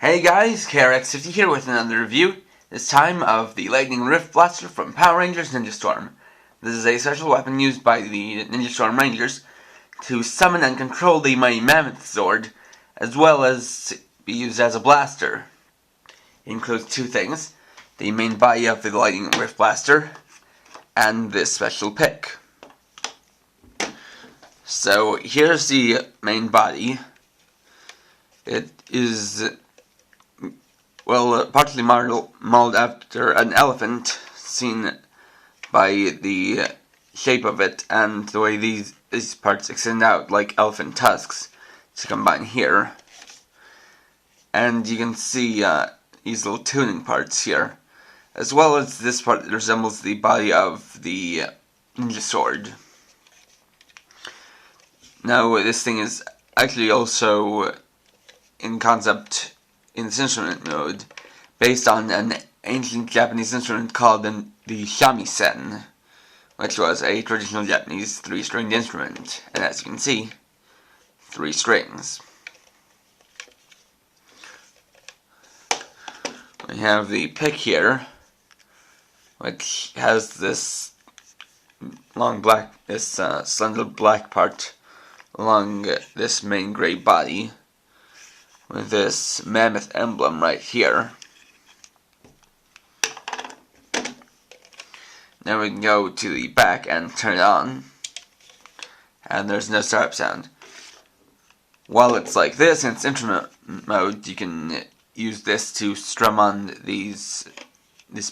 Hey guys, KRX50 here with another review, this time of the Lightning Riff Blaster from Power Rangers Ninja Storm. This is a special weapon used by the Ninja Storm Rangers to summon and control the Mighty Mammoth Zord, as well as be used as a blaster. It includes two things: the main body of the Lightning Riff Blaster, and this special pick. So here's the main body. It is partly modeled after an elephant, seen by the shape of it and the way these parts extend out like elephant tusks to combine here. And you can see these little tuning parts here, as well as this part that resembles the body of the ninja sword. Now, this thing is actually also in concept in this instrument mode, based on an ancient Japanese instrument called the shamisen, which was a traditional Japanese three-stringed instrument, and as you can see, 3 strings. We have the pick here, which has this slender black part along this main gray body, with this mammoth emblem right here. Now we can go to the back and turn it on, and there's no startup sound. While it's like this in its instrument mode, you can use this to strum on this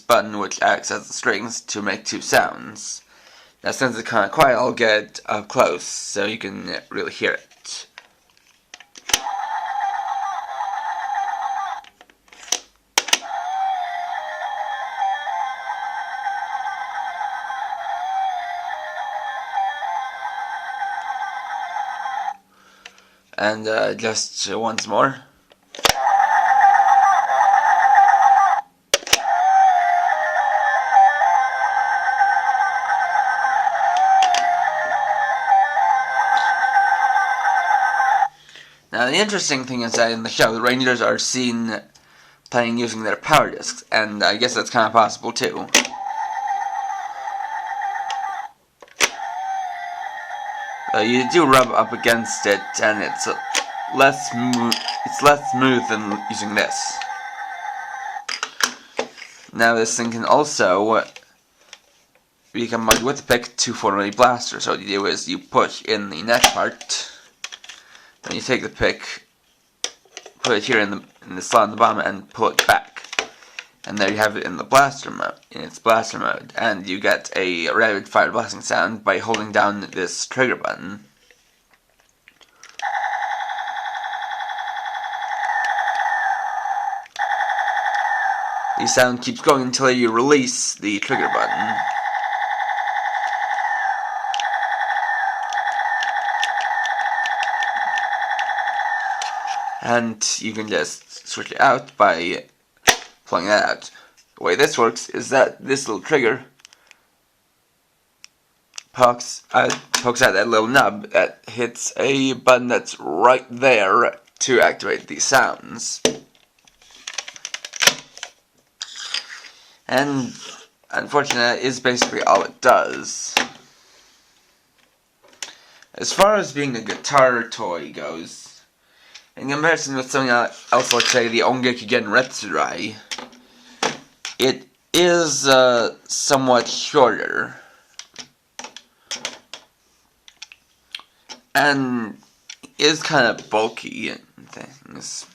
button, which acts as the strings, to make 2 sounds. Now, since it's kind of quiet, I'll get it up close so you can really hear it. And just once more. Now, the interesting thing is that in the show, the Rangers are seen playing using their power discs, and I guess that's kind of possible too. You do rub up against it, and it's less smooth than using this. Now, this thing can also be combined with the pick to form a blaster. So what you do is you push in the neck part, and you take the pick, put it here in the slot on the bottom, and pull it back. And there you have it in the blaster mode, and you get a rapid fire blasting sound by holding down this trigger button. The sound keeps going until you release the trigger button. And you can just switch it out by pulling that out. The way this works is that this little trigger pokes out that little nub that hits a button that's right there to activate these sounds. And unfortunately, that is basically all it does. As far as being a guitar toy goes, in comparison with something else like, say, the Ongekigen Retsurai, it is somewhat shorter, and is kind of bulky and things.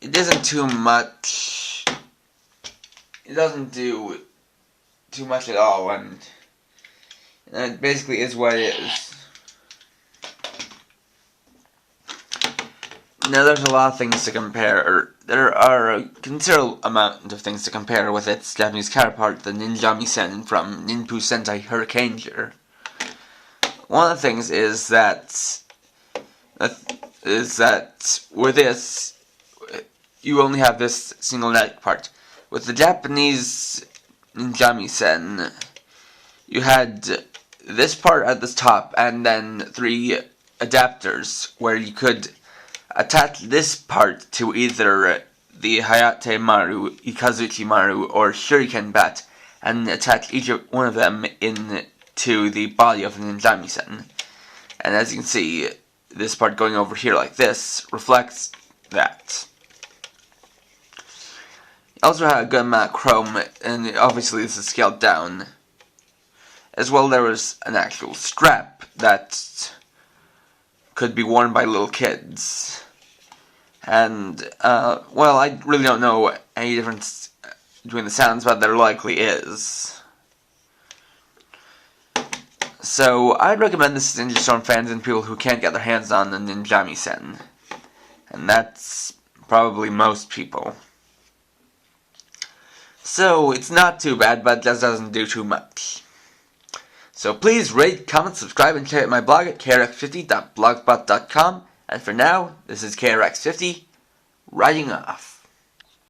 It isn't too much. It doesn't do too much at all, and it basically is what it is. Now, there's a lot of things to compare. There are a considerable amount of things to compare with its Japanese counterpart, the Ninjamisen from Ninpu Sentai Hurricaneer. One of the things is that with this, you only have this single neck part. With the Japanese Ninjamisen, you had this part at the top, and then 3 adapters where you could attach this part to either the Hayate Maru, Ikazuchi Maru, or Shuriken Bat, and attach each one of them into the body of the Ninjami-sen. And as you can see, this part going over here like this reflects that. It also had a good amount of chrome, and obviously this is scaled down. As well, there was an actual strap that could be worn by little kids. And, well, I really don't know any difference between the sounds, but there likely is. So, I'd recommend this to Ninja Storm fans and people who can't get their hands on the Ninjami-sen. And that's probably most people. So, it's not too bad, but it just doesn't do too much. So please rate, comment, subscribe, and check out my blog at krx50.blogspot.com. And for now, this is KRX50, writing off.